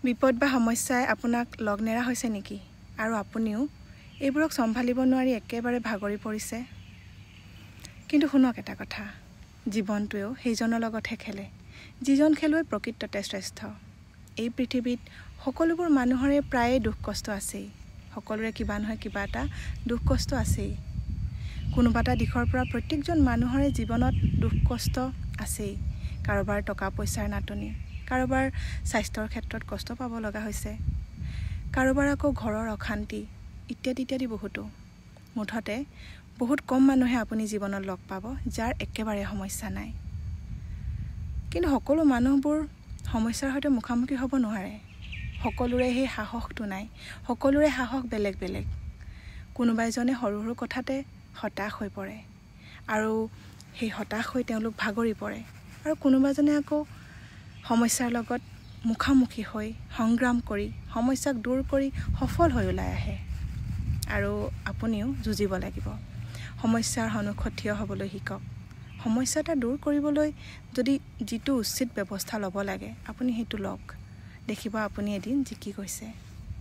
বিপদ বা সমস্যাই আপোনাক লগ নেৰা হৈছে নেকি আৰু আপুনিও এইবোৰক সম্ভালিব নোৱাৰি একেবাৰে ভাগৰি পৰিছে কিন্তু শুনক এটা কথা জীৱনটোও সেইজনৰ লগতহে খেলে যিজন খেলুৱৈ প্ৰকৃততে শ্ৰেষ্ঠ এই পৃথিৱীত সকলোবোৰ মানুহৰে প্ৰায় দুখ কষ্ট আছে সকলোৰে কিবা নহয় কিবা এটা দুখ কষ্ট আছে কোনোবা এটা দিশৰ পৰা প্ৰত্যেকজন মানুহৰে জীৱনত দুখ কষ্ট আছে কাৰোবাৰ টকা পইচাৰ নাটনি কাৰোবাৰ স্বাস্থ্যৰ ক্ষেত্ৰত কষ্ট পাব লগা হৈছে কাৰোবাৰ আকৌ ঘৰৰ অশান্তি ইত্যাদি বহুতো মুঠতে বহুত কম মানুহে আপুনি জীৱনত লগ পাব যাৰ একেবাৰে সমস্যা নাই কিন্তু সকলো মানুহবোৰ সমস্যাৰ সৈতে মুখামুখি হ'ব নোৱাৰে সকলোৰে সেই সাহসটো নাই সকলোৰে সাহস বেলেগ বেলেগ কোনোবা এজনে সৰু সৰু কথাতে হতাশ হৈ পৰে আৰু সেই হতাশ হৈ তেওঁলোক ভাগৰি পৰে আৰু কোনোবাজনে আকৌ সমস্যাৰ লগত মুখামুখি হৈ সংগ্ৰাম কৰি সমস্যাক দূৰ কৰি সফল হৈ ওলাই আহে আৰু আপুনিও যুঁজিব লাগিব সমস্যাৰ সন্মুখত থিয় হ'বলৈ শিকক সমস্যা এটা দূৰ কৰিবলৈ যদি যিটো উচিত ব্যৱস্থা ল'ব লাগে আপুনি সেইটো লওক দেখিব আপুনি এদিন জিকি গৈছে